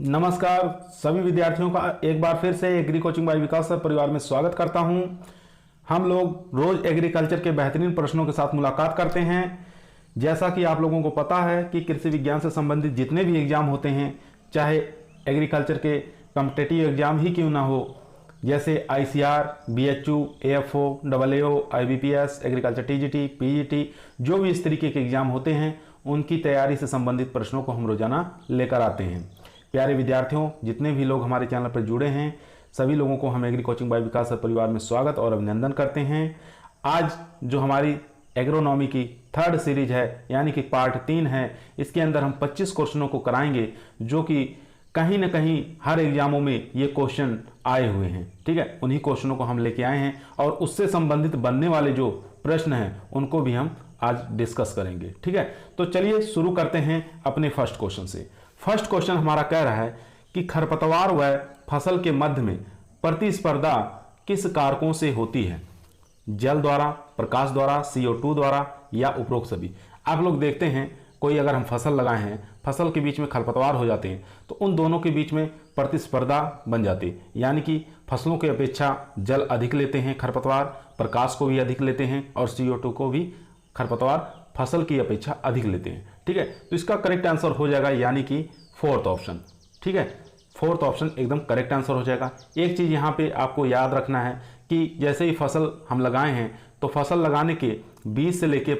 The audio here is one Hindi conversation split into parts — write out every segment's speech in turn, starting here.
नमस्कार सभी विद्यार्थियों का एक बार फिर से एग्री कोचिंग बाय विकास सर परिवार में स्वागत करता हूं। हम लोग रोज एग्रीकल्चर के बेहतरीन प्रश्नों के साथ मुलाकात करते हैं। जैसा कि आप लोगों को पता है कि कृषि विज्ञान से संबंधित जितने भी एग्जाम होते हैं, चाहे एग्रीकल्चर के कॉम्पिटिटिव एग्जाम ही क्यों ना हो, जैसे ICR, BHU, AFO, AAO, IBPS, agriculture TGT, PGT, जो भी इस तरीके के एग्जाम होते हैं उनकी तैयारी से संबंधित प्रश्नों को हम रोजाना लेकर आते हैं। प्यारे विद्यार्थियों, जितने भी लोग हमारे चैनल पर जुड़े हैं सभी लोगों को हम एग्री कोचिंग बाय विकास सर परिवार में स्वागत और अभिनंदन करते हैं। आज जो हमारी एग्रोनॉमी की थर्ड सीरीज है यानी कि पार्ट 3 है, इसके अंदर हम 25 क्वेश्चनों को कराएंगे जो कि कहीं ना कहीं हर एग्जामों में ये क्वेश्चन आए हुए हैं। ठीक है, उन्हीं क्वेश्चनों को हम लेके आए हैं और उससे संबंधित बनने वाले जो प्रश्न हैं उनको भी हम आज डिस्कस करेंगे। ठीक है, तो चलिए शुरू करते हैं अपने फर्स्ट क्वेश्चन से। फर्स्ट क्वेश्चन हमारा कह रहा है कि खरपतवार व फसल के मध्य में प्रतिस्पर्धा किस कारकों से होती है? जल द्वारा, प्रकाश द्वारा, CO2 द्वारा या उपरोक्त सभी। आप लोग देखते हैं कोई अगर हम फसल लगाए हैं, फसल के बीच में खरपतवार हो जाते हैं तो उन दोनों के बीच में प्रतिस्पर्धा बन जाती है, यानी कि फसलों की अपेक्षा जल अधिक लेते हैं खरपतवार, प्रकाश को भी अधिक लेते हैं और CO2 को भी खरपतवार फसल की अपेक्षा अधिक लेते हैं। ठीक है, तो इसका करेक्ट आंसर हो जाएगा यानी कि फोर्थ ऑप्शन। ठीक है, फोर्थ ऑप्शन एकदम करेक्ट आंसर हो जाएगा। एक चीज यहाँ पे आपको याद रखना है कि जैसे ही फसल हम लगाए हैं तो फसल लगाने के 20 से लेके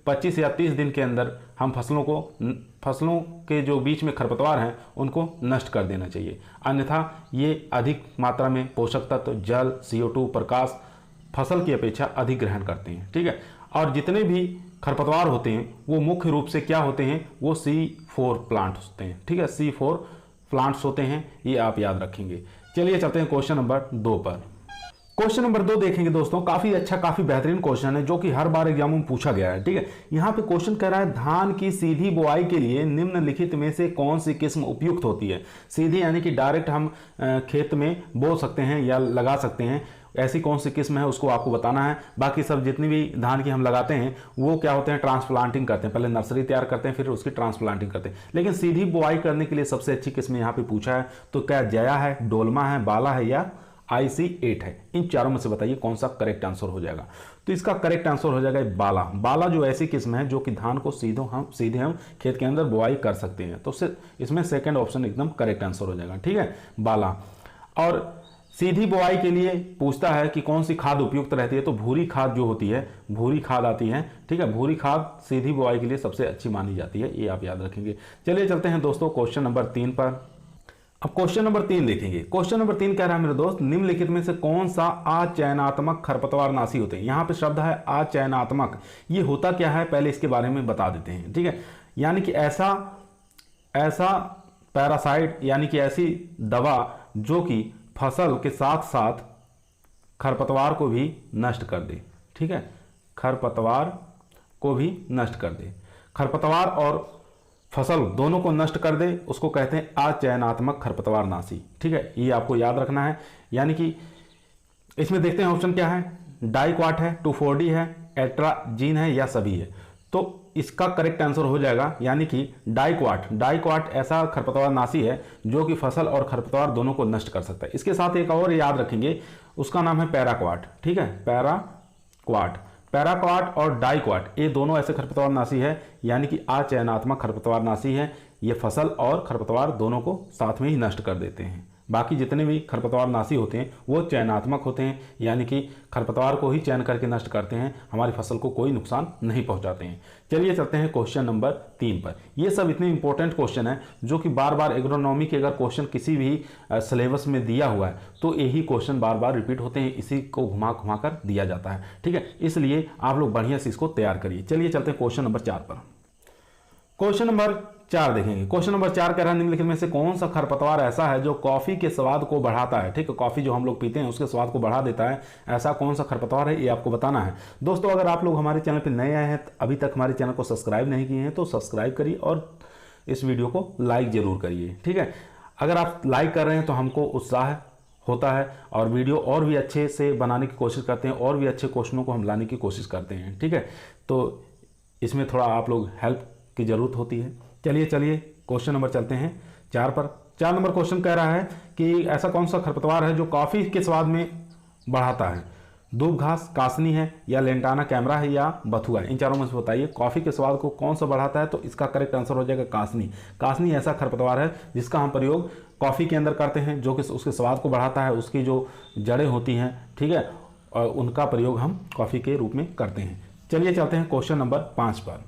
25 या 30 दिन के अंदर हम फसलों के जो बीच में खरपतवार हैं उनको नष्ट कर देना चाहिए, अन्यथा ये अधिक मात्रा में पोषक तत्व जल, CO2, प्रकाश फसल की अपेक्षा अधिक ग्रहण करते हैं। ठीक है, और जितने भी खरपतवार होते हैं वो मुख्य रूप से क्या होते हैं, वो C4 प्लांट्स होते हैं। ठीक है, C4 प्लांट्स होते हैं, ये आप याद रखेंगे। चलिए चलते हैं क्वेश्चन नंबर 2 पर। क्वेश्चन नंबर 2 देखेंगे दोस्तों, काफी अच्छा काफी बेहतरीन क्वेश्चन है जो कि हर बार एग्जाम में पूछा गया है। ठीक है, यहाँ पे क्वेश्चन कह रहा है धान की सीधी बुआई के लिए निम्नलिखित में से कौन सी किस्म उपयुक्त होती है? सीधी यानी कि डायरेक्ट हम खेत में बो सकते हैं या लगा सकते हैं, ऐसी कौन सी किस्म है उसको आपको बताना है। बाकी सब जितनी भी धान की हम लगाते हैं वो क्या होते हैं, ट्रांसप्लांटिंग करते हैं, पहले नर्सरी तैयार करते हैं फिर उसकी ट्रांसप्लांटिंग करते हैं। लेकिन सीधी बुआई करने के लिए सबसे अच्छी किस्म यहाँ पे पूछा है, तो क्या जया है, डोलमा है, बाला है या IC8 है? इन चारों में से बताइए कौन सा करेक्ट आंसर हो जाएगा। तो इसका करेक्ट आंसर हो जाएगा बाला। बाला जो ऐसी किस्म है जो कि धान को सीधे हम खेत के अंदर बुआई कर सकते हैं, तो इसमें सेकंड ऑप्शन एकदम करेक्ट आंसर हो जाएगा। ठीक है, बाला। और सीधी बुआई के लिए पूछता है कि कौन सी खाद उपयुक्त रहती है, तो भूरी खाद जो होती है, भूरी खाद आती है। ठीक है, भूरी खाद सीधी बुआई के लिए सबसे अच्छी मानी जाती है, ये आप याद रखेंगे। चलिए चलते हैं दोस्तों क्वेश्चन नंबर 3 पर। अब क्वेश्चन नंबर 3 देखेंगे। क्वेश्चन नंबर 3 कह रहा है मेरे दोस्त, निम्नलिखित में से कौन सा अचयनात्मक खरपतवार नाशी होते हैं? यहाँ पे शब्द है अचयनात्मक। ये होता क्या है पहले इसके बारे में बता देते हैं। ठीक है, यानी कि ऐसा पैरासाइट यानी कि ऐसी दवा जो कि फसल के साथ साथ खरपतवार को भी नष्ट कर दे। ठीक है, खरपतवार को भी नष्ट कर दे, खरपतवार और फसल दोनों को नष्ट कर दे, उसको कहते हैं अचयनात्मक खरपतवार नाशी। ठीक है, ये आपको याद रखना है। यानी कि इसमें देखते हैं ऑप्शन क्या है, डाइक्वाट है, 2,4-D है, एट्राजीन है या सभी है। तो इसका करेक्ट आंसर हो जाएगा यानी कि डाइक्वाट। डाइक्वाट ऐसा खरपतवार नाशी है जो कि फसल और खरपतवार दोनों को नष्ट कर सकता है। इसके साथ एक और याद रखेंगे, उसका नाम है पैराक्वाट। ठीक है, पैराक्वाट और डाइक्वाट ये दोनों ऐसे खरपतवार नाशी है यानी कि अचयनात्मक खरपतवार नाशी है। ये फसल और खरपतवार दोनों को साथ में ही नष्ट कर देते हैं। बाकी जितने भी खरपतवार नाशी होते हैं वो चयनात्मक होते हैं, यानी कि खरपतवार को ही चयन करके नष्ट करते हैं, हमारी फसल को कोई नुकसान नहीं पहुंचाते हैं। चलिए चलते हैं क्वेश्चन नंबर 3 पर। ये सब इतने इंपॉर्टेंट क्वेश्चन है जो कि बार बार एग्रोनॉमी के अगर क्वेश्चन किसी भी सिलेबस में दिया हुआ है तो यही क्वेश्चन बार बार रिपीट होते हैं, इसी को घुमा घुमा कर दिया जाता है। ठीक है, इसलिए आप लोग बढ़िया से इसको तैयार करिए। चलिए चलते हैं क्वेश्चन नंबर 4 पर। क्वेश्चन नंबर 4 देखेंगे। क्वेश्चन नंबर 4 कह रहा है निम्नलिखित में से कौन सा खरपतवार ऐसा है जो कॉफी के स्वाद को बढ़ाता है? ठीक है, कॉफी जो हम लोग पीते हैं उसके स्वाद को बढ़ा देता है, ऐसा कौन सा खरपतवार है ये आपको बताना है। दोस्तों अगर आप लोग हमारे चैनल पर नए आए हैं, अभी तक हमारे चैनल को सब्सक्राइब नहीं किए हैं तो सब्सक्राइब करिए और इस वीडियो को लाइक जरूर करिए। ठीक है, अगर आप लाइक कर रहे हैं तो हमको उत्साह होता है और वीडियो और भी अच्छे से बनाने की कोशिश करते हैं और भी अच्छे क्वेश्चनों को हम लाने की कोशिश करते हैं। ठीक है, तो इसमें थोड़ा आप लोग हेल्प की ज़रूरत होती है। चलिए क्वेश्चन नंबर चलते हैं 4 पर। 4 नंबर क्वेश्चन कह रहा है कि ऐसा कौन सा खरपतवार है जो कॉफ़ी के स्वाद में बढ़ाता है? दूब घास, कासनी है, या लेंटाना कैमरा है, या बथुआ है? इन चारों में से बताइए कॉफ़ी के स्वाद को कौन सा बढ़ाता है। तो इसका करेक्ट आंसर हो जाएगा कासनी। कासनी ऐसा खरपतवार है जिसका हम प्रयोग कॉफ़ी के अंदर करते हैं, जो कि उसके स्वाद को बढ़ाता है। उसकी जो जड़ें होती हैं, ठीक है, और उनका प्रयोग हम कॉफ़ी के रूप में करते हैं। चलिए चलते हैं क्वेश्चन नंबर 5 पर।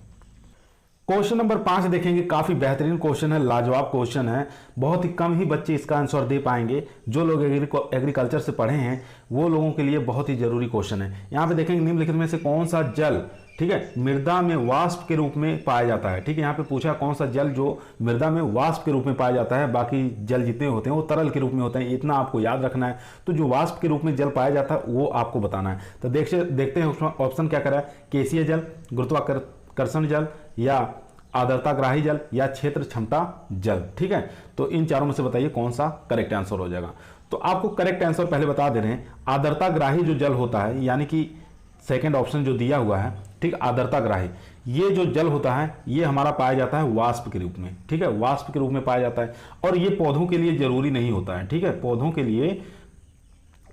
क्वेश्चन नंबर 5 देखेंगे, काफ़ी बेहतरीन क्वेश्चन है, लाजवाब क्वेश्चन है। बहुत ही कम ही बच्चे इसका आंसर दे पाएंगे। जो लोग एग्रीकल्चर से पढ़े हैं वो लोगों के लिए बहुत ही जरूरी क्वेश्चन है। यहाँ पे देखेंगे निम्नलिखित में से कौन सा जल, ठीक है, मृदा में वाष्प के रूप में पाया जाता है। ठीक है, यहाँ पे पूछा कौन सा जल जो मृदा में वाष्प के रूप में पाया जाता है। बाकी जल जितने होते हैं वो तरल के रूप में होते हैं, इतना आपको याद रखना है। तो जो वाष्प के रूप में जल पाया जाता है वो आपको बताना है। तो देखते हैं उसमें ऑप्शन क्या करा है, केसीय जल, गुरुत्वाकर्षण जल, या आर्द्रताग्राही जल, या क्षेत्र क्षमता जल। ठीक है, तो इन चारों में से बताइए कौन सा करेक्ट आंसर हो जाएगा। तो आपको करेक्ट आंसर पहले बता दे रहे हैं। आर्द्रताग्राही जो जल होता है, यानी कि सेकंड ऑप्शन जो दिया हुआ है, ठीक, आर्द्रताग्राही, ये जो जल होता है ये हमारा पाया जाता है वाष्प के रूप में। ठीक है, वाष्प के रूप में पाया जाता है, और ये पौधों के लिए जरूरी नहीं होता है। ठीक है, पौधों के लिए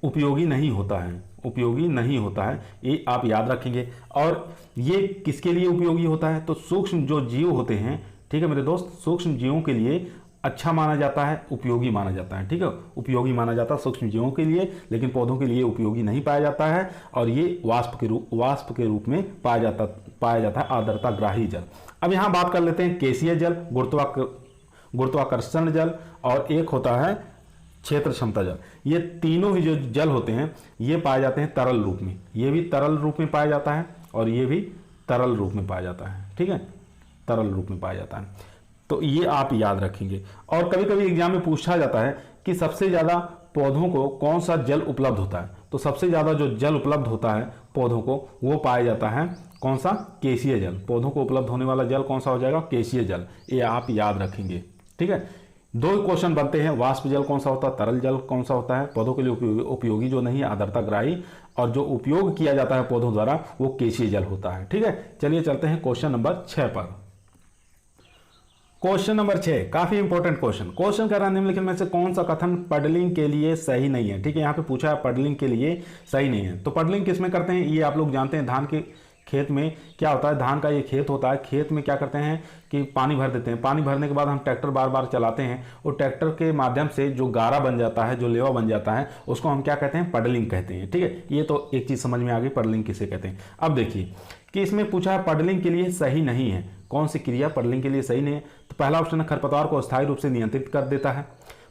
उपयोगी नहीं होता है, उपयोगी नहीं होता है, ये आप याद रखेंगे। और ये किसके लिए उपयोगी होता है? तो सूक्ष्म जो जीव होते हैं, ठीक है मेरे दोस्त, सूक्ष्म जीवों के लिए अच्छा माना जाता है, उपयोगी माना जाता है। ठीक है, उपयोगी माना जाता है सूक्ष्म जीवों के लिए, लेकिन पौधों के लिए उपयोगी नहीं पाया जाता है। और ये वाष्प के रूप में पाया जाता है आर्द्रताग्राही जल। अब यहाँ बात कर लेते हैं केसीय जल, गुरुत्वाकर्षण जल, और एक होता है क्षेत्र क्षमता जल। ये तीनों ही जो जल होते हैं ये पाए जाते हैं तरल रूप में। ये भी तरल रूप में पाया जाता है और ये भी तरल रूप में पाया जाता है। ठीक है, तरल रूप में पाया जाता है। तो ये आप याद रखेंगे। और कभी कभी एग्जाम में पूछा जाता है कि सबसे ज़्यादा पौधों को कौन सा जल उपलब्ध होता है। तो सबसे ज़्यादा जो जल उपलब्ध होता है पौधों को वो पाया जाता है कौन सा? केसीय जल। पौधों को उपलब्ध होने वाला जल कौन सा हो जाएगा? केसीय जल। ये आप याद रखेंगे। ठीक है, 2 क्वेश्चन बनते हैं, वाष्प जल कौन सा होता है, तरल जल कौन सा होता है। पौधों के लिए उपयोगी जो नहीं है आर्द्रताग्राही, और जो उपयोग किया जाता है पौधों द्वारा वो केसीय जल होता है। ठीक है, चलिए चलते हैं क्वेश्चन नंबर 6 पर। क्वेश्चन नंबर 6 काफी इंपॉर्टेंट क्वेश्चन कर रहा है, निम्नलिखित में से कौन सा कथन पडलिंग के लिए सही नहीं है। ठीक है, यहाँ पे पूछा है पडलिंग के लिए सही नहीं है। तो पडलिंग किस में करते हैं ये आप लोग जानते हैं। धान के खेत में क्या होता है, धान का ये खेत होता है, खेत में क्या करते हैं कि पानी भर देते हैं। पानी भरने के बाद हम ट्रैक्टर बार बार चलाते हैं, और ट्रैक्टर के माध्यम से जो गारा बन जाता है, जो लेवा बन जाता है, उसको हम क्या कहते हैं? पडलिंग कहते हैं। ठीक है, ये तो एक चीज़ समझ में आ गई पडलिंग किसे कहते हैं। अब देखिए कि इसमें पूछा है पडलिंग के लिए सही नहीं है, कौन सी क्रिया पडलिंग के लिए सही नहीं है। तो पहला ऑप्शन है खरपतवार को अस्थायी रूप से नियंत्रित कर देता है,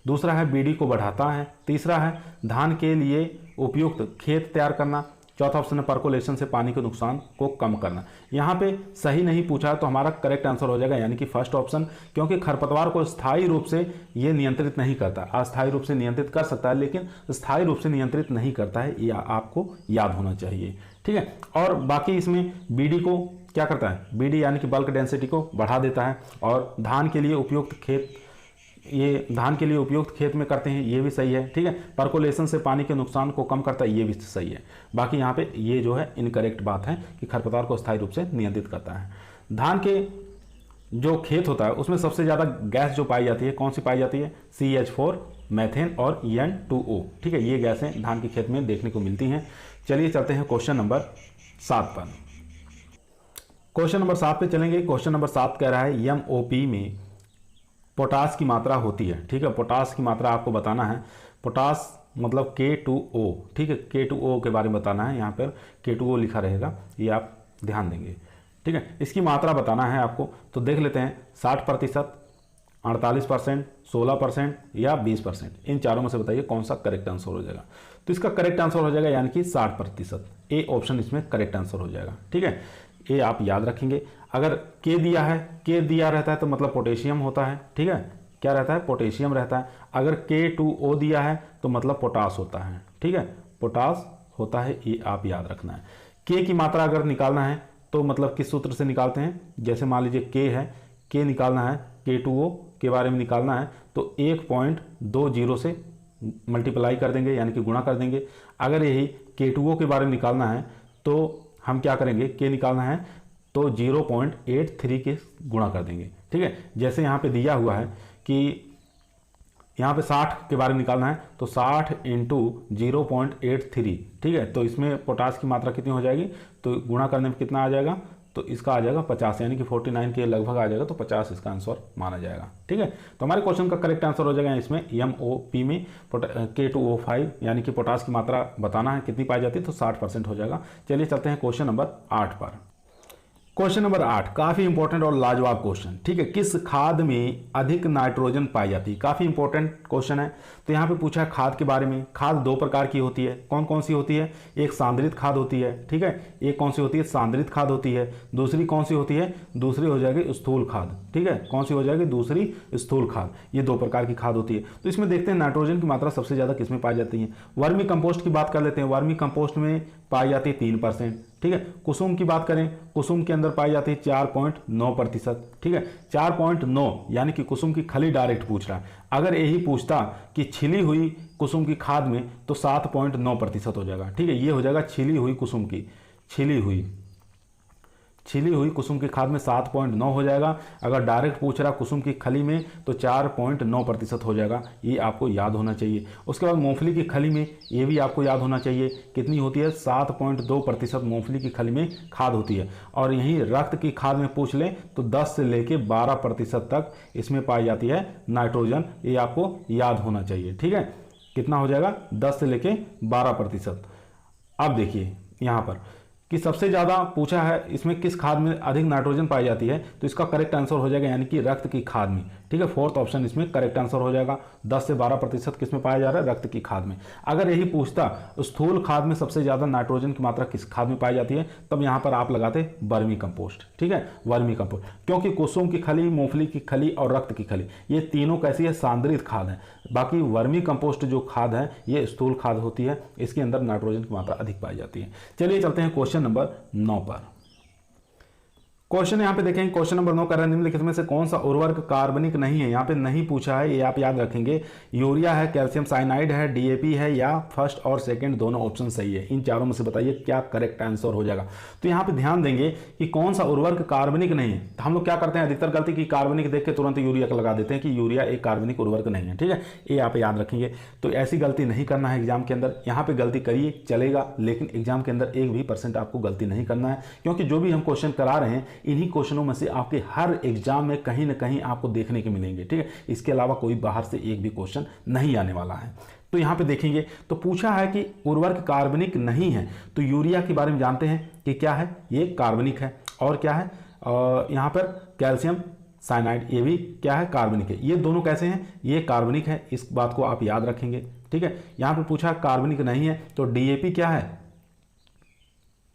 दूसरा है बीडी को बढ़ाता है, तीसरा है धान के लिए उपयुक्त खेत तैयार करना, चौथा ऑप्शन है परकोलेशन से पानी के नुकसान को कम करना। यहाँ पे सही नहीं पूछा है तो हमारा करेक्ट आंसर हो जाएगा यानी कि फर्स्ट ऑप्शन, क्योंकि खरपतवार को स्थायी रूप से ये नियंत्रित नहीं करता। अस्थायी रूप से नियंत्रित कर सकता है लेकिन स्थायी रूप से नियंत्रित नहीं करता है, ये आपको याद होना चाहिए। ठीक है, और बाकी इसमें बीडी को क्या करता है? बीडी यानी कि बल्क डेंसिटी को बढ़ा देता है, और धान के लिए उपयुक्त खेत में करते हैं, ये भी सही है। ठीक है, परकोलेशन से पानी के नुकसान को कम करता है, ये भी सही है। बाकी यहाँ पे ये जो है इनकरेक्ट बात है कि खरपतवार को स्थायी रूप से नियंत्रित करता है। धान के जो खेत होता है उसमें सबसे ज़्यादा गैस जो पाई जाती है कौन सी पाई जाती है? CH4, मैथेन और EN2O। ठीक है, ये गैसें धान के खेत में देखने को मिलती हैं। चलिए चलते हैं क्वेश्चन नंबर 7 पर। क्वेश्चन नंबर 7 पे चलेंगे। क्वेश्चन नंबर 7 कह रहा है MOP में पोटास की मात्रा होती है। ठीक है, पोटास की मात्रा आपको बताना है। पोटास मतलब K2O। ठीक है, K2O के बारे में बताना है। यहाँ पर K2O लिखा रहेगा, ये आप ध्यान देंगे। ठीक है, इसकी मात्रा बताना है आपको। तो देख लेते हैं 60%, 48%, 16% या 20%। इन चारों में से बताइए कौन सा करेक्ट आंसर हो जाएगा। तो इसका करेक्ट आंसर हो जाएगा यानी कि 60%। ए ऑप्शन इसमें करेक्ट आंसर हो जाएगा। ठीक है, ये आप याद रखेंगे। अगर K दिया है, K दिया रहता है तो मतलब पोटेशियम होता है। ठीक है, क्या रहता है? पोटेशियम रहता है। अगर K2O दिया है तो मतलब पोटास होता है। ठीक है, पोटास होता है, ये आप याद रखना है। K की मात्रा अगर निकालना है तो मतलब किस सूत्र से निकालते हैं? जैसे मान लीजिए K है, K निकालना है, K2O के बारे में निकालना है तो 1.20 से मल्टीप्लाई कर देंगे यानी कि गुणा कर देंगे। अगर यही K2O के बारे में निकालना है तो हम क्या करेंगे? K निकालना है तो 0.83 के गुणा कर देंगे, ठीक है। जैसे यहाँ पे दिया हुआ है कि यहाँ पे 60 के बारे में निकालना है, तो 60 इंटू 0.83, ठीक है। तो इसमें पोटास की मात्रा कितनी हो जाएगी, तो गुणा करने में कितना आ जाएगा, तो इसका आ जाएगा 50, यानी कि 49 के लगभग आ जाएगा, तो 50 इसका आंसर माना जाएगा, ठीक है। तो हमारे क्वेश्चन का करेक्ट आंसर हो जाएगा इसमें MOP में K2O5, यानी कि पोटास की मात्रा बताना है कितनी पाई जाती है, तो 60% हो जाएगा। चलिए चलते हैं क्वेश्चन नंबर 8 पर। क्वेश्चन नंबर 8 काफी इंपॉर्टेंट और लाजवाब क्वेश्चन, ठीक है। किस खाद में अधिक नाइट्रोजन पाई जाती है, काफी इंपॉर्टेंट क्वेश्चन है। तो यहाँ पे पूछा है खाद के बारे में। खाद दो प्रकार की होती है, कौन कौन सी होती है, एक सांद्रित खाद होती है, ठीक है। एक कौन सी होती है, सांद्रित खाद होती है। दूसरी कौन सी होती है, दूसरी हो जाएगी स्थूल खाद, ठीक है। कौन सी हो जाएगी, दूसरी स्थूल खाद। ये दो प्रकार की खाद होती है। तो इसमें देखते हैं नाइट्रोजन की मात्रा सबसे ज्यादा किसमें पाई जाती है। वर्मी कंपोस्ट की बात कर लेते हैं। वर्मी कंपोस्ट में पाई जाती है 3%, ठीक है। कुसुम की बात करें, कुसुम के अंदर पाई जाती है 4.9%, ठीक है। 4.9 यानी कि कुसुम की खली डायरेक्ट पूछ रहा है। अगर यही पूछता कि छिली हुई कुसुम की खाद में, तो 7.9% हो जाएगा, ठीक है। ये हो जाएगा छिली हुई कुसुम की, छिली हुई कुसुम की खाद में 7.9 हो जाएगा। अगर डायरेक्ट पूछ रहा कुसुम की खली में, तो 4.9% हो जाएगा। ये आपको याद होना चाहिए। उसके बाद मूंगफली की खली में, ये भी आपको याद होना चाहिए, कितनी होती है, 7.2% मूंगफली की खली में खाद होती है। और यहीं रक्त की खाद में पूछ ले, तो 10 से लेके 12% तक इसमें पाई जाती है नाइट्रोजन। ये आपको याद होना चाहिए, ठीक है। कितना हो जाएगा, 10 से लेके 12%। अब देखिए यहाँ पर कि सबसे ज़्यादा पूछा है इसमें किस खाद में अधिक नाइट्रोजन पाई जाती है, तो इसका करेक्ट आंसर हो जाएगा यानी कि रक्त की खाद में, ठीक है। फोर्थ ऑप्शन इसमें करेक्ट आंसर हो जाएगा। 10 से 12% किस में पाया जा रहा है, रक्त की खाद में। अगर यही पूछता स्थूल खाद में सबसे ज़्यादा नाइट्रोजन की मात्रा किस खाद में पाई जाती है, तब यहाँ पर आप लगाते वर्मी कंपोस्ट, ठीक है, वर्मी कंपोस्ट। क्योंकि कुसुम की खली, मूंगफली की खली और रक्त की खली, ये तीनों कैसी है, सांद्रित खाद है। बाकी वर्मी कंपोस्ट जो खाद है ये स्थूल खाद होती है, इसके अंदर नाइट्रोजन की मात्रा अधिक पाई जाती है। चलिए चलते हैं क्वेश्चन नंबर 9 पर। क्वेश्चन यहाँ पे देखेंगे, क्वेश्चन नंबर 9 कर रहे हैं, निम्नलिखित में से कौन सा उर्वरक कार्बनिक नहीं है। यहाँ पे नहीं पूछा है, ये आप याद रखेंगे। यूरिया है, कैल्शियम साइनाइड है, DAP है, या फर्स्ट और सेकंड दोनों ऑप्शन सही है। इन चारों में से बताइए क्या करेक्ट आंसर हो जाएगा। तो यहाँ पे ध्यान देंगे कि कौन सा उर्वरक कार्बनिक नहीं है। तो हम लोग क्या करते हैं, अधिकतर गलती की कार्बनिक देख के तुरंत यूरिया का लगा देते हैं कि यूरिया एक कार्बनिक उर्वरक नहीं है, ठीक है। ये आप याद रखेंगे। तो ऐसी गलती नहीं करना है एग्जाम के अंदर। यहाँ पे गलती करिए चलेगा, लेकिन एग्जाम के अंदर 1% आपको गलती नहीं करना है, क्योंकि जो भी हम क्वेश्चन करा रहे हैं इन्हीं क्वेश्चनों में से आपके हर एग्जाम में कहीं ना कहीं आपको देखने के मिलेंगे, ठीक है। इसके अलावा कोई बाहर से एक भी क्वेश्चन नहीं आने वाला है। तो यहां पे देखेंगे तो पूछा है कि उर्वरक कार्बनिक नहीं है, तो यूरिया के बारे में जानते हैं कि क्या है, ये कार्बनिक है। और क्या है, यहां पर कैल्शियम साइनाइड, ये भी क्या है, कार्बनिक है। ये दोनों कैसे हैं, ये कार्बनिक है। इस बात को आप याद रखेंगे, ठीक है। यहां पर पूछा कार्बनिक नहीं है, तो DAP क्या है,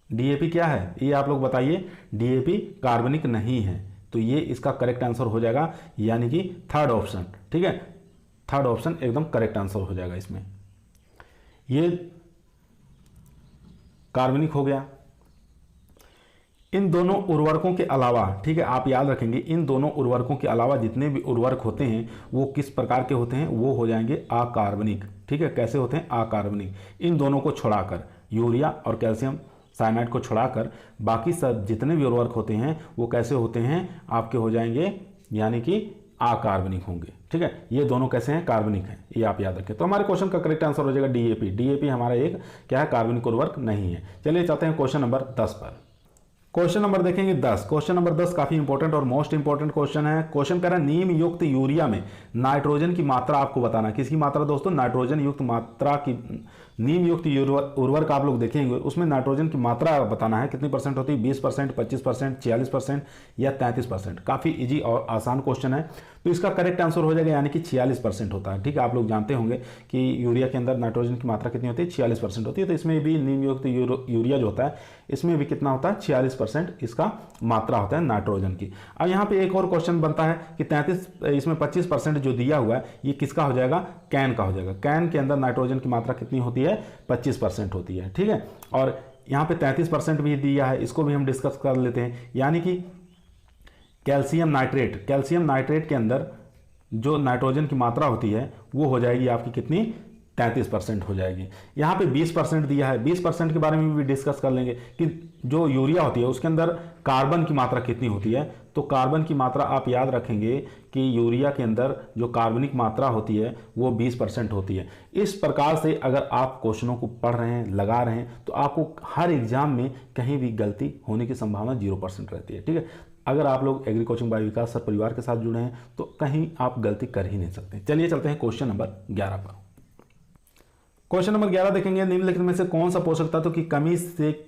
DAP क्या है, ये आप लोग बताइए। DAP कार्बनिक नहीं है, तो ये इसका करेक्ट आंसर हो जाएगा, यानी कि थर्ड ऑप्शन, ठीक है। थर्ड ऑप्शन एकदम करेक्ट आंसर हो जाएगा इसमें। ये कार्बनिक हो गया। इन दोनों उर्वरकों के अलावा, ठीक है, आप याद रखेंगे, इन दोनों उर्वरकों के अलावा जितने भी उर्वरक होते हैं वो किस प्रकार के होते हैं, वो हो जाएंगे अकार्बनिक, ठीक है। कैसे होते हैं, अकार्बनिक। इन दोनों को छोड़ाकर, यूरिया और कैल्शियम साइनाइड को छोड़ाकर बाकी सब जितने भी उर्वरक होते हैं वो कैसे होते हैं, आपके हो जाएंगे यानी कि अकार्बनिक होंगे, ठीक है। ये दोनों कैसे हैं, कार्बनिक हैं, ये आप याद रखें। तो हमारे क्वेश्चन का करेक्ट आंसर हो जाएगा DAP। DAP हमारा एक क्या है, कार्बनिक उर्वरक नहीं है। चलिए चलते हैं क्वेश्चन नंबर 10 पर। क्वेश्चन नंबर देखेंगे 10। क्वेश्चन नंबर 10 काफी इंपॉर्टेंट और मोस्ट इंपॉर्टेंट क्वेश्चन है। क्वेश्चन कह रहा है नीम युक्त यूरिया में नाइट्रोजन की मात्रा आपको बताना। किसकी मात्रा दोस्तों, नाइट्रोजन युक्त मात्रा की। नीम युक्त उर्वरक आप लोग देखेंगे, उसमें नाइट्रोजन की मात्रा बताना है कितनी परसेंट होती है, 20%, 25%, 46% या 33%। काफी इजी और आसान क्वेश्चन है। तो इसका करेक्ट आंसर हो जाएगा यानी कि 46% होता है, ठीक है। आप लोग जानते होंगे कि यूरिया के अंदर नाइट्रोजन की मात्रा कितनी होती है, 46% होती है। तो इसमें भी नीम युक्त यूरिया जो होता है इसमें भी कितना होता है, 46% इसका मात्रा होता है नाइट्रोजन की। अब यहाँ पे एक और क्वेश्चन बनता है कि 33, इसमें 25% जो दिया हुआ है ये किसका हो जाएगा, कैन का हो जाएगा। कैन के अंदर नाइट्रोजन की मात्रा कितनी होती है, 25% होती है, ठीक है। और यहाँ पे 33% भी दिया है, इसको भी हम डिस्कस कर लेते हैं। यानी कि कैल्शियम नाइट्रेट के अंदर जो नाइट्रोजन की मात्रा होती है वो हो जाएगी आपकी कितनी, 33% हो जाएगी। यहाँ पे 20% दिया है, 20% के बारे में भी डिस्कस कर लेंगे कि जो यूरिया होती है उसके अंदर कार्बन की मात्रा कितनी होती है। तो कार्बन की मात्रा आप याद रखेंगे कि यूरिया के अंदर जो कार्बनिक मात्रा होती है वो 20% होती है। इस प्रकार से अगर आप क्वेश्चनों को पढ़ रहे हैं, लगा रहे हैं, तो आपको हर एग्जाम में कहीं भी गलती होने की संभावना 0% रहती है। ठीक है, अगर आप लोग एग्री कोचिंग बाय विकास सर परिवार के साथ जुड़े हैं तो कहीं आप गलती कर ही नहीं सकते। चलिए चलते हैं क्वेश्चन नंबर 11 पर। क्वेश्चन नंबर 11 देखेंगे, निम्नलिखित में से कौन सा पोषक तत्व की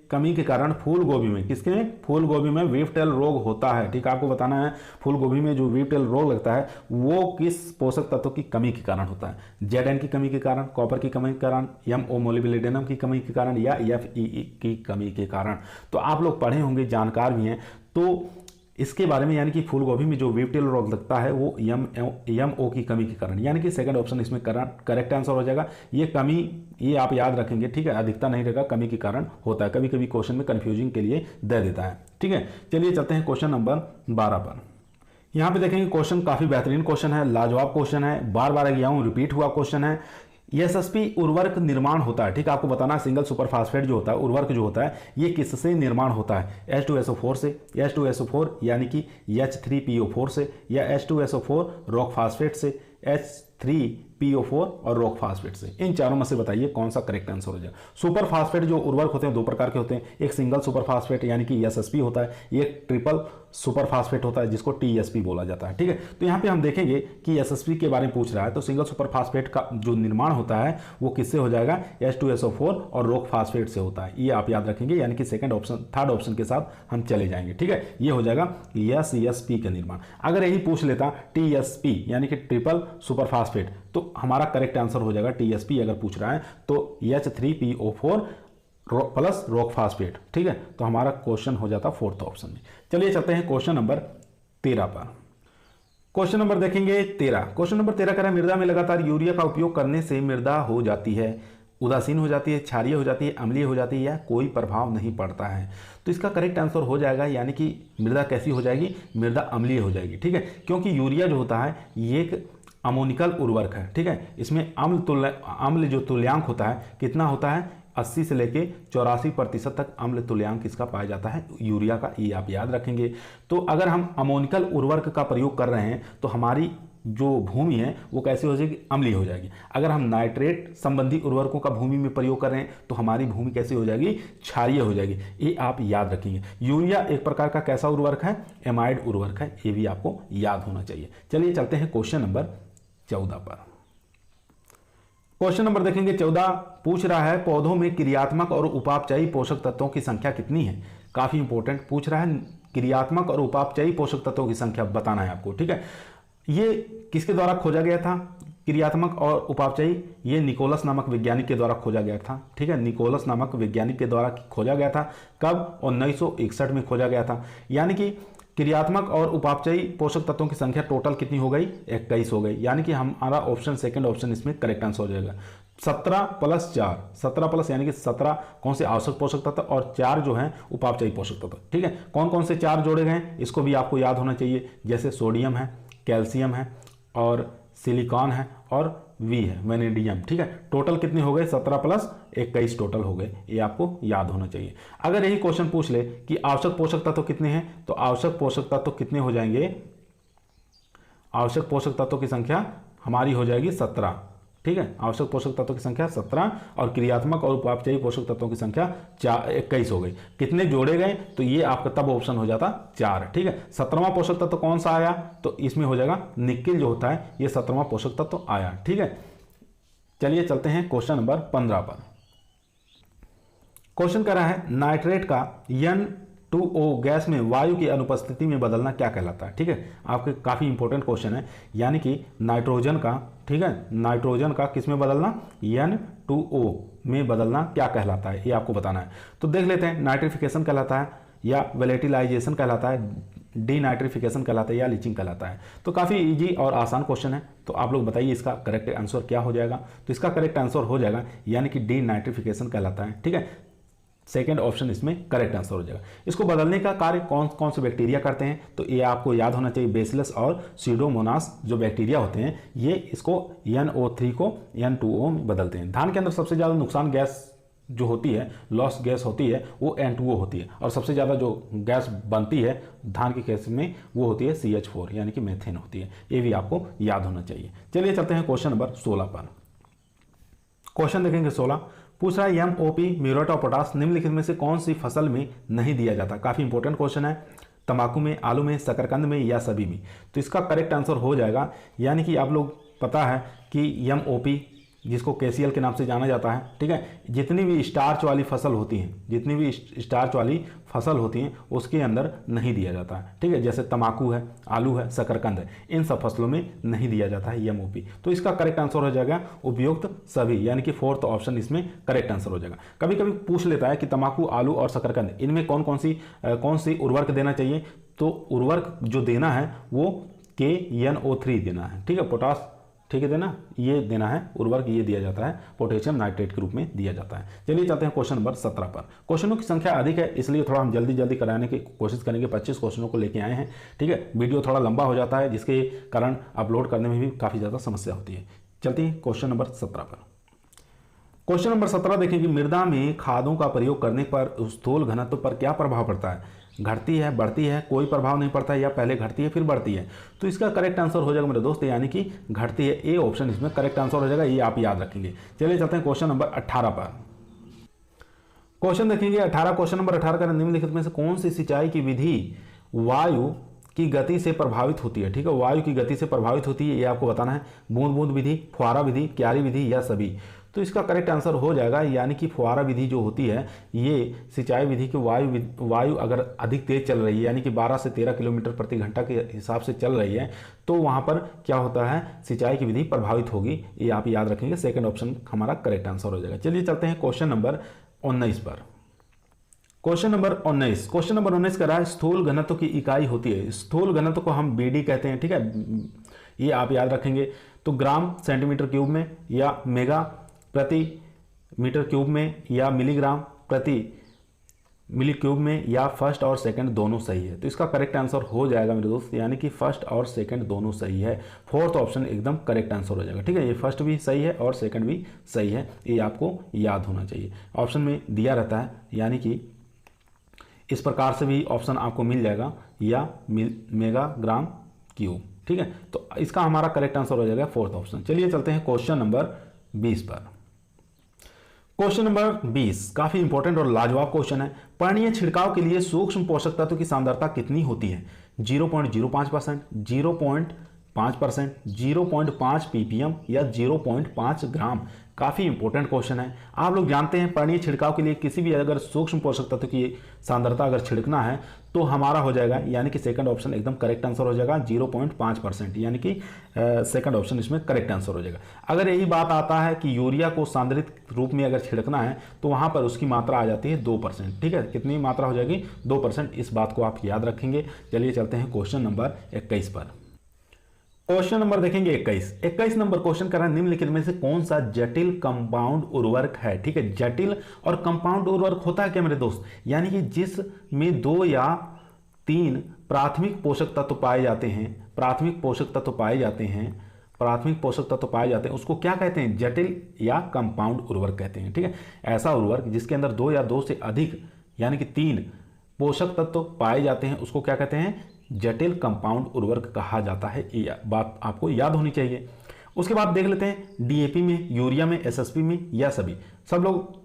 कमी के कारण फूल गोभी में, किसके फूल गोभी में वीव टेल रोग होता है। ठीक है, आपको बताना है फूल गोभी में जो वीव टेल रोग लगता है वो किस पोषक तत्व की कमी के कारण होता है। Zn की कमी के कारण, कॉपर की कमी के कारण, MO मोलिब्डेनम की कमी के कारण या Fe की कमी के कारण। तो आप लोग पढ़े होंगे, जानकार भी हैं, तो इसके बारे में, यानी कि फूल गोभी में जो वीव टेल रोग लगता है वो MO की कमी के कारण, यानी कि सेकंड ऑप्शन इसमें करेक्ट आंसर हो जाएगा। ये कमी, ये आप याद रखेंगे। ठीक है, अधिकता नहीं रहेगा, कमी के कारण होता है। कभी कभी क्वेश्चन में कंफ्यूजिंग के लिए दे देता है। ठीक है, चलिए चलते हैं क्वेश्चन नंबर 12 पर। यहाँ पे देखेंगे क्वेश्चन काफी बेहतरीन क्वेश्चन है, लाजवाब क्वेश्चन है, बार बार गया हूँ, रिपीट हुआ क्वेश्चन है। एसएसपी उर्वरक निर्माण होता है। ठीक है, आपको बताना है सिंगल सुपर फास्फेट जो होता है, उर्वरक जो होता है, ये किससे निर्माण होता है। H2SO4 से, H2SO4 यानी कि H3PO4 से, या H2SO4 रॉक फास्फेट से, H3PO4 और रॉक फास्फेट से। इन चारों में से बताइए कौन सा करेक्ट आंसर हो जाए। सुपर फास्फेट जो उर्वरक होते हैं दो प्रकार के होते हैं, एक सिंगल सुपर फास्फेट यानी कि एसएसपी होता है, एक ट्रिपल सुपर फास्फेट होता है जिसको टीएसपी बोला जाता है। ठीक है, तो यहाँ पे हम देखेंगे कि एसएसपी के बारे में पूछ रहा है, तो सिंगल सुपर फास्फेट का जो निर्माण होता है वो किससे हो जाएगा, H2SO4 और रॉक फास्फेट से होता है। ये आप याद रखेंगे, यानी कि सेकंड ऑप्शन, थर्ड ऑप्शन के साथ हम चले जाएंगे। ठीक है, ये हो जाएगा एसएसपी का निर्माण। अगर यही पूछ लेता टीएसपी यानी कि ट्रिपल सुपर फास्फेट, तो हमारा करेक्ट आंसर हो जाएगा टीएसपी। अगर पूछ रहा है तो H3PO4 प्लस रॉक फास्फेट। ठीक है, तो हमारा क्वेश्चन हो जाता फोर्थ ऑप्शन में। चलिए चलते हैं क्वेश्चन नंबर 13 पर। क्वेश्चन नंबर देखेंगे 13। क्वेश्चन नंबर 13 कह रहा है, मृदा में लगातार यूरिया का उपयोग करने से मृदा हो जाती है, उदासीन हो जाती है, क्षारीय हो जाती है, अम्लीय हो जाती है, या कोई प्रभाव नहीं पड़ता है। तो इसका करेक्ट आंसर हो जाएगा, यानी कि मृदा कैसी हो जाएगी, मृदा अम्लीय हो जाएगी। ठीक है, क्योंकि यूरिया जो होता है ये एक अमोनिकल उर्वरक है। ठीक है, इसमें अम्ल जो तुल्यांक होता है कितना होता है, 80 से लेके 84% तक अम्ल तुल्यांक इसका पाया जाता है यूरिया का, ये आप याद रखेंगे। तो अगर हम अमोनिकल उर्वरक का प्रयोग कर रहे हैं तो हमारी जो भूमि है वो कैसे हो जाएगी, अम्लीय हो जाएगी। अगर हम नाइट्रेट संबंधी उर्वरकों का भूमि में प्रयोग कर रहे हैं तो हमारी भूमि कैसी हो जाएगी, क्षारीय हो जाएगी। ये आप याद रखेंगे। यूरिया एक प्रकार का कैसा उर्वरक है, एमाइड उर्वरक है, ये भी आपको याद होना चाहिए। चलिए चलते हैं क्वेश्चन नंबर 14 पर। क्वेश्चन नंबर देखेंगे 14, पूछ रहा है पौधों में क्रियात्मक और उपापचयी पोषक तत्वों की संख्या कितनी है। काफी इंपॉर्टेंट पूछ रहा है, क्रियात्मक और उपापचयी पोषक तत्वों की संख्या बताना है आपको। ठीक है, ये किसके द्वारा खोजा गया था, क्रियात्मक और उपापचयी, ये निकोलस नामक वैज्ञानिक के द्वारा खोजा गया था। ठीक है, निकोलस नामक वैज्ञानिक के द्वारा खोजा गया था। कब, 1961 में खोजा गया था। यानी कि क्रियात्मक और उपापचयी पोषक तत्वों की संख्या टोटल कितनी हो गई, 21 हो गई। यानी कि हमारा ऑप्शन, सेकंड ऑप्शन इसमें करेक्ट आंसर हो जाएगा। 17 + 4, 17 प्लस यानी कि 17 कौन से आवश्यक पोषक तत्व और 4 जो है उपापचयी पोषक तत्व। ठीक है, कौन कौन से 4 जोड़े गए इसको भी आपको याद होना चाहिए, जैसे सोडियम है, कैल्शियम है और सिलिकॉन है और V है, वेनेडियम। ठीक है, टोटल कितने हो गए, 17 + 21 टोटल हो गए, ये आपको याद होना चाहिए। अगर यही क्वेश्चन पूछ ले कि आवश्यक पोषक तत्व कितने हैं, तो आवश्यक पोषक तत्व कितने हो जाएंगे, आवश्यक पोषक तत्वों की संख्या हमारी हो जाएगी 17। ठीक है, आवश्यक पोषक तत्वों की संख्या 17 और क्रियात्मक और उपापचयी पोषक तत्वों की संख्या 21 हो गई। कितने जोड़े गए, तो ये आपका तब ऑप्शन हो जाता 4। ठीक है, 17वां पोषक तत्व कौन सा आया, तो इसमें हो जाएगा निकिल जो होता है, ये 17वां पोषक तत्व आया। ठीक है, चलिए चलते हैं क्वेश्चन नंबर 15 पर। क्वेश्चन कर रहा है नाइट्रेट का N2O गैस में वायु की अनुपस्थिति में बदलना क्या कहलाता है। ठीक है, आपके काफी इंपॉर्टेंट क्वेश्चन है, यानी कि नाइट्रोजन का, ठीक है, नाइट्रोजन का किस में बदलना, N2O में बदलना क्या कहलाता है, ये आपको बताना है। तो देख लेते हैं, नाइट्रिफिकेशन कहलाता है या वोलेटिलाइजेशन कहलाता है, डीनाइट्रिफिकेशन कहलाता है या लीचिंग कहलाता है। तो काफ़ी इजी और आसान क्वेश्चन है, तो आप लोग बताइए इसका करेक्ट आंसर क्या हो जाएगा। तो इसका करेक्ट आंसर हो जाएगा, यानी कि डीनाइट्रिफिकेशन कहलाता है। ठीक है, सेकेंड ऑप्शन इसमें करेक्ट आंसर हो जाएगा। इसको बदलने का कार्य कौन कौन से बैक्टीरिया करते हैं, तो ये आपको याद होना चाहिए, बेसिलस और सीडोमोनास जो बैक्टीरिया होते हैं ये इसको NO3 को N2O में बदलते हैं। धान के अंदर सबसे ज़्यादा नुकसान गैस जो होती है, लॉस गैस होती है, वो N2O होती है। और सबसे ज़्यादा जो गैस बनती है धान की खेती में वो होती है CH4 यानी कि मीथेन होती है। ये भी आपको याद होना चाहिए। चलिए चलते हैं क्वेश्चन नंबर 16 पर। क्वेश्चन देखेंगे 16, पूछ रहा है MOP म्यूरेट ऑफ पोटाश निम्नलिखित में से कौन सी फसल में नहीं दिया जाता। काफ़ी इंपॉर्टेंट क्वेश्चन है। तंबाकू में, आलू में, शकरकंद में या सभी में। तो इसका करेक्ट आंसर हो जाएगा, यानी कि आप लोग पता है कि MOP जिसको KCl के नाम से जाना जाता है, ठीक है, जितनी भी स्टार्च वाली फसल होती हैं, जितनी भी स्टार्च वाली फसल होती हैं उसके अंदर नहीं दिया जाता है, ठीक है। जैसे तंबाकू है, आलू है, शकरकंद है, इन सब फसलों में नहीं दिया जाता है MOP। तो इसका करेक्ट आंसर हो जाएगा उपयुक्त सभी, यानी कि फोर्थ ऑप्शन इसमें करेक्ट आंसर हो जाएगा। कभी कभी पूछ लेता है कि तंबाकू, आलू और शकरकंद इनमें कौन सी उर्वरक देना चाहिए। तो उर्वरक जो देना है वो KNO3 देना है, ठीक है, पोटाश, ठीक है, देना ये देना है उर्वरक, ये दिया जाता है पोटेशियम नाइट्रेट के रूप में दिया जाता है। चलिए चलते हैं क्वेश्चन नंबर 17 पर। क्वेश्चनों की संख्या अधिक है इसलिए थोड़ा हम जल्दी जल्दी कराने की कोशिश करेंगे। 25 क्वेश्चनों को लेके आए हैं, ठीक है। वीडियो थोड़ा लंबा हो जाता है जिसके कारण अपलोड करने में भी काफ़ी ज़्यादा समस्या होती है। चलते हैं क्वेश्चन नंबर 17 पर। क्वेश्चन नंबर 17 देखें कि मृदा में खादों का प्रयोग करने पर स्थूल घनत्व पर क्या प्रभाव पड़ता है। घटती है, बढ़ती है, कोई प्रभाव नहीं पड़ता है, या पहले घटती है फिर बढ़ती है। तो इसका करेक्ट आंसर हो जाएगा मेरे दोस्त, यानी कि घटती है। ए ऑप्शन इसमें करेक्ट आंसर हो जाएगा, ये आप याद रखेंगे। चलिए चलते हैं क्वेश्चन नंबर 18 पर। क्वेश्चन देखेंगे 18। क्वेश्चन नंबर 18 का निम्नलिखित में से कौन सी सिंचाई की विधि वायु की गति से प्रभावित होती है। ठीक है, वायु की गति से प्रभावित होती है, ये आपको बताना है। बूंद बूंद विधि, फुहारा विधि, क्यारी विधि या सभी। तो इसका करेक्ट आंसर हो जाएगा, यानी कि फुहारा विधि जो होती है ये सिंचाई विधि की वायु अगर अधिक तेज चल रही है, यानी कि 12 से 13 किलोमीटर प्रति घंटा के हिसाब से चल रही है, तो वहाँ पर क्या होता है, सिंचाई की विधि प्रभावित होगी। ये आप याद रखेंगे, सेकंड ऑप्शन हमारा करेक्ट आंसर हो जाएगा। चलिए चलते हैं क्वेश्चन नंबर 19 पर। क्वेश्चन नंबर 19 कह रहा है स्थूल घनत्व की इकाई होती है। स्थूल घनत्व को हम BD कहते हैं, ठीक है, ये आप याद रखेंगे। तो ग्राम सेंटीमीटर क्यूब में, या मेगा प्रति मीटर क्यूब में, या मिलीग्राम प्रति मिली क्यूब में, या फर्स्ट और सेकंड दोनों सही है। तो इसका करेक्ट आंसर हो जाएगा मेरे दोस्त, यानी कि फर्स्ट और सेकंड दोनों सही है। फोर्थ ऑप्शन एकदम करेक्ट आंसर हो जाएगा। ठीक है, ये फर्स्ट भी सही है और सेकंड भी सही है, ये आपको याद होना चाहिए। ऑप्शन में दिया रहता है, यानी कि इस प्रकार से भी ऑप्शन आपको मिल जाएगा, या मेगा ग्राम क्यूब। ठीक है, तो इसका हमारा करेक्ट आंसर हो जाएगा फोर्थ ऑप्शन। चलिए चलते हैं क्वेश्चन नंबर 20 पर। क्वेश्चन नंबर 20 काफी इंपॉर्टेंट और लाजवाब क्वेश्चन है। पर्णीय छिड़काव के लिए सूक्ष्म पोषक तत्व की सांद्रता कितनी होती है। 0.05%, 0.5%, 0.5 ppm या 0.5 ग्राम। काफ़ी इंपॉर्टेंट क्वेश्चन है। आप लोग जानते हैं पर्णीय छिड़काव के लिए किसी भी अगर सूक्ष्म पोषक तत्व की सांद्रता अगर छिड़कना है तो हमारा हो जाएगा, यानी कि सेकंड ऑप्शन एकदम करेक्ट आंसर हो जाएगा, 0.5%, यानी कि सेकंड ऑप्शन इसमें करेक्ट आंसर हो जाएगा। अगर यही बात आता है कि यूरिया को सांद्रित रूप में अगर छिड़कना है तो वहाँ पर उसकी मात्रा आ जाती है 2%। ठीक है, कितनी मात्रा हो जाएगी, 2%। इस बात को आप याद रखेंगे। चलिए चलते हैं क्वेश्चन नंबर 21 पर। क्वेश्चन नंबर देखेंगे 21 नंबर क्वेश्चन कर रहा है निम्नलिखित में से कौन सा जटिल कंपाउंड उर्वरक है। ठीक है, जटिल और कंपाउंड उर्वरक होता है क्या मेरे दोस्त, यानी कि जिसमें 2 या 3 प्राथमिक पोषक तत्व पाए जाते हैं, प्राथमिक पोषक तत्व पाए जाते हैं, उसको क्या कहते हैं, जटिल या कंपाउंड उर्वरक कहते हैं। ठीक है, ऐसा उर्वरक जिसके अंदर 2 या 2 से अधिक यानी कि 3 पोषक तत्व पाए जाते हैं उसको क्या कहते हैं, जटिल कंपाउंड उर्वरक कहा जाता है। ये बात आपको याद होनी चाहिए। उसके बाद देख लेते हैं DAP में, यूरिया में, SSP में या सभी। सब लोग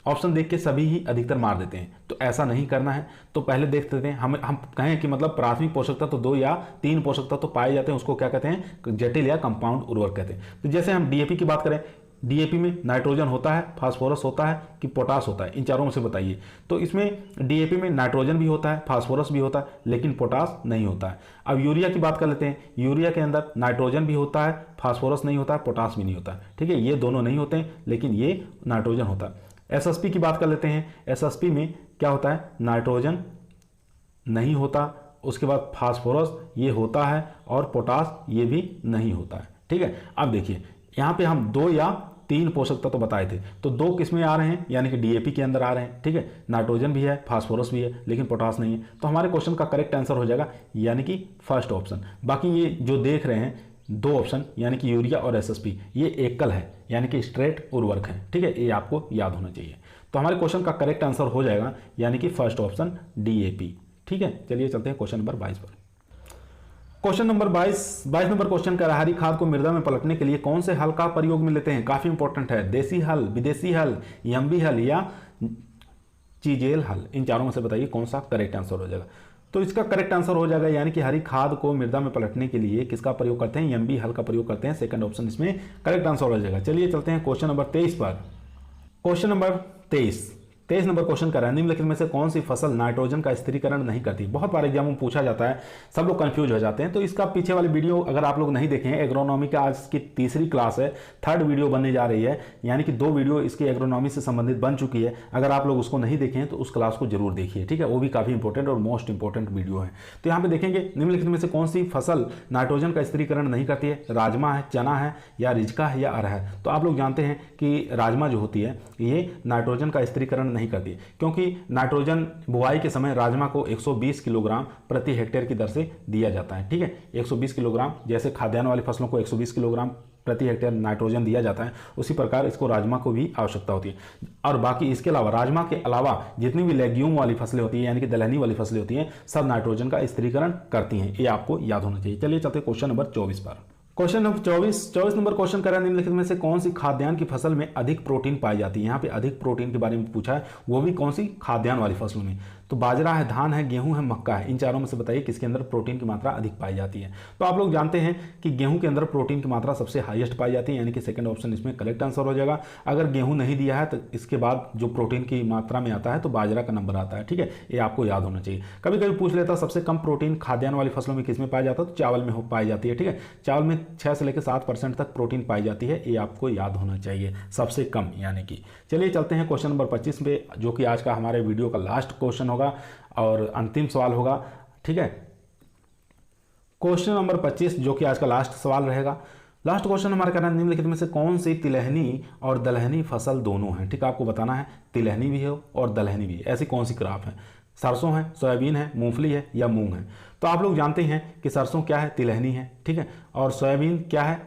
ऑप्शन देख के सभी ही अधिकतर मार देते हैं, तो ऐसा नहीं करना है। तो पहले देख लेते हैं, हम कहें कि मतलब प्राथमिक पोषक तत्व 2 या 3 पोषक तत्व पाए जाते हैं उसको क्या कहते हैं, जटिल या कंपाउंड उर्वरक कहते हैं। तो जैसे हम DAP की बात करें, DAP में नाइट्रोजन होता है, फास्फोरस होता है कि पोटास होता है, इन चारों में से बताइए। तो इसमें DAP में नाइट्रोजन भी होता है, फास्फोरस भी होता है, लेकिन पोटास नहीं होता है। अब यूरिया की बात कर लेते हैं, यूरिया के अंदर नाइट्रोजन भी होता है, फास्फोरस नहीं होता है, पोटास भी नहीं होता है। ठीक है, ये दोनों नहीं होते हैं, लेकिन ये नाइट्रोजन होता है। SSP की बात कर लेते हैं, SSP में क्या होता है, नाइट्रोजन नहीं होता, उसके बाद फास्फोरस ये होता है, और पोटास ये भी नहीं होता है। ठीक है, अब देखिए यहाँ पे हम 2 या 3 पोषक तत्व बताए थे, तो 2 किसमें आ रहे हैं, यानी कि DAP के अंदर आ रहे हैं। ठीक है, नाइट्रोजन भी है, फास्फोरस भी है, लेकिन पोटास नहीं है। तो हमारे क्वेश्चन का करेक्ट आंसर हो जाएगा, यानी कि फर्स्ट ऑप्शन। बाकी ये जो देख रहे हैं 2 ऑप्शन, यानी कि यूरिया और SSP, ये एकल है, यानी कि स्ट्रेट उर्वरक है। ठीक है, ये आपको याद होना चाहिए। तो हमारे क्वेश्चन का करेक्ट आंसर हो जाएगा यानी कि फर्स्ट ऑप्शन DAP। ठीक है, चलिए चलते हैं क्वेश्चन नंबर 22 पर। क्वेश्चन नंबर 22 नंबर क्वेश्चन का, हरी खाद को मृदा में पलटने के लिए कौन से हल का प्रयोग में लेते हैं? काफी इंपॉर्टेंट है, देसी हल, विदेशी हल, यम्बी हल या चीजेल हल, इन चारों में से बताइए कौन सा करेक्ट आंसर हो जाएगा। तो इसका करेक्ट आंसर हो जाएगा यानी कि हरी खाद को मृदा में पलटने के लिए किसका प्रयोग करते हैं? यम्बी हल का प्रयोग करते हैं। सेकंड ऑप्शन इसमें करेक्ट आंसर हो जाएगा। चलिए चलते हैं क्वेश्चन नंबर 23 पर। क्वेश्चन नंबर 23 नंबर क्वेश्चन कर रहा है, निम्नलिखित में से कौन सी फसल नाइट्रोजन का स्थिरीकरण नहीं करती? बहुत बार एग्जाम में पूछा जाता है, सब लोग कंफ्यूज हो जाते हैं। तो इसका पीछे वाली वीडियो अगर आप लोग नहीं देखे हैं, एग्रोनॉमी का आज की तीसरी क्लास है, थर्ड वीडियो बनने जा रही है, यानी कि 2 वीडियो इसकी एग्रोनॉमी से संबंधित बन चुकी है। अगर आप लोग उसको नहीं देखे हैं तो उस क्लास को जरूर देखिए, ठीक है, वो भी काफी इंपॉर्टेंट और मोस्ट इंपॉर्टेंट वीडियो है। तो यहाँ पे देखेंगे निम्नलिखित में से कौन सी फसल नाइट्रोजन का स्थिरीकरण नहीं करती है? राजमा है, चना है, या रिजका है, या अरहर। तो आप लोग जानते हैं कि राजमा जो होती है ये नाइट्रोजन का स्थिरीकरण नहीं करती है, क्योंकि नाइट्रोजन बुआई के समय राजमा को 120 किलोग्राम प्रति हेक्टेयर की दर से दिया जाता है। ठीक है, 120 किलोग्राम, जैसे खाद्यान्न वाली फसलों को 120 किलोग्राम प्रति हेक्टेयर नाइट्रोजन दिया जाता है, उसी प्रकार इसको राजमा को भी आवश्यकता होती है। और बाकी इसके अलावा, राजमा के अलावा जितनी भी लेग्यूम वाली फसलें होती है यानी कि दलहनी वाली फसलें होती हैं, सब नाइट्रोजन का स्थिरीकरण करती हैं। ये आपको याद होना चाहिए। चलिए चलते हैं क्वेश्चन नंबर 24 पर। क्वेश्चन नंबर 24 नंबर क्वेश्चन कर रहा है, निम्नलिखित में से कौन सी खाद्यान्न की फसल में अधिक प्रोटीन पाई जाती है? यहाँ पे अधिक प्रोटीन के बारे में पूछा है, वो भी कौन सी? खाद्यान्न वाली फसलों में। तो बाजरा है, धान है, गेहूं है, मक्का है, इन चारों में से बताइए किसके अंदर प्रोटीन की मात्रा अधिक पाई जाती है? तो आप लोग जानते हैं कि गेहूं के अंदर प्रोटीन की मात्रा सबसे हाईएस्ट पाई जाती है, यानी कि सेकंड ऑप्शन इसमें करेक्ट आंसर हो जाएगा। अगर गेहूं नहीं दिया है तो इसके बाद जो प्रोटीन की मात्रा में आता है तो बाजरा का नंबर आता है। ठीक है, ये आपको याद होना चाहिए। कभी कभी पूछ लेता सबसे कम प्रोटीन खाद्यान्न वाली फसलों में किसमें पाया जाता है? तो चावल में पाई जाती है। ठीक है, चावल में 6 से लेकर 7% तक प्रोटीन पाई जाती है, ये आपको याद होना चाहिए, सबसे कम यानी कि। चलिए चलते हैं क्वेश्चन नंबर 25 पे, जो कि आज का हमारे वीडियो का लास्ट क्वेश्चन होगा और अंतिम सवाल होगा। ठीक है, क्वेश्चन नंबर 25 जो कि आज का लास्ट सवाल रहेगा। लास्ट क्वेश्चन हमारे कहना है, निम्नलिखित में से कौन सी तिलहनी और दलहनी फसल दोनों हैं? ठीक है, आपको बताना है तिलहनी भी हो और दलहनी भी है, ऐसी कौन सी क्रॉप है? सरसों है, सोयाबीन है, मूंगफली है, या मूंग है? तो आप लोग जानते हैं कि सरसों क्या है? तिलहनी है। ठीक है, और सोयाबीन क्या है?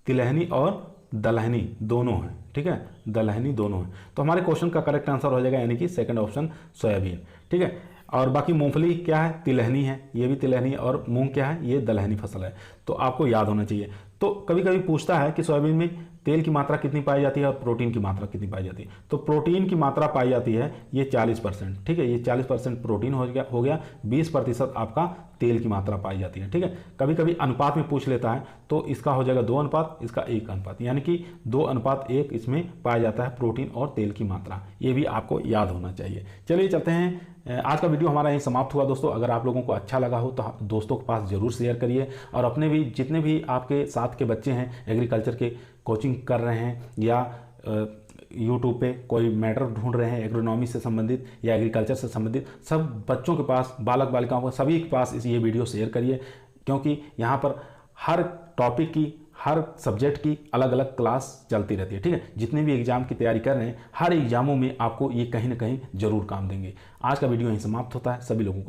तिलहनी और दलहनी दोनों है। ठीक है, दलहनी दोनों है। तो हमारे क्वेश्चन का करेक्ट आंसर हो जाएगा यानी कि सेकंड ऑप्शन सोयाबीन। ठीक है, और बाकी मूंगफली क्या है? तिलहनी है, ये भी तिलहनी, और मूंग क्या है? ये दलहनी फसल है। तो आपको याद होना चाहिए। तो कभी कभी पूछता है कि सोयाबीन में तेल की मात्रा कितनी पाई जाती है और प्रोटीन की मात्रा कितनी पाई जाती है? तो प्रोटीन की मात्रा पाई जाती है ये 40%। ठीक है, ये 40% प्रोटीन हो गया, 20% आपका तेल की मात्रा पाई जाती है। ठीक है, कभी कभी अनुपात में पूछ लेता है तो इसका हो जाएगा 2 अनुपात, इसका 1 अनुपात, यानी कि 2:1 इसमें पाया जाता है प्रोटीन और तेल की मात्रा। ये भी आपको याद होना चाहिए। चलिए चलते हैं, आज का वीडियो हमारा यहीं समाप्त हुआ दोस्तों। अगर आप लोगों को अच्छा लगा हो तो दोस्तों के पास जरूर शेयर करिए, और अपने भी जितने भी आपके साथ के बच्चे हैं एग्रीकल्चर के कोचिंग कर रहे हैं या यूट्यूब पे कोई मैटर ढूंढ रहे हैं एग्रोनॉमी से संबंधित या एग्रीकल्चर से संबंधित, सब बच्चों के पास, बालक बालिकाओं को, सभी के पास ये वीडियो शेयर करिए, क्योंकि यहाँ पर हर टॉपिक की, हर सब्जेक्ट की अलग अलग क्लास चलती रहती है। ठीक है, जितने भी एग्जाम की तैयारी कर रहे हैं, हर एग्जामों में आपको ये कहीं ना कहीं जरूर काम देंगे। आज का वीडियो यहीं समाप्त होता है। सभी लोगों को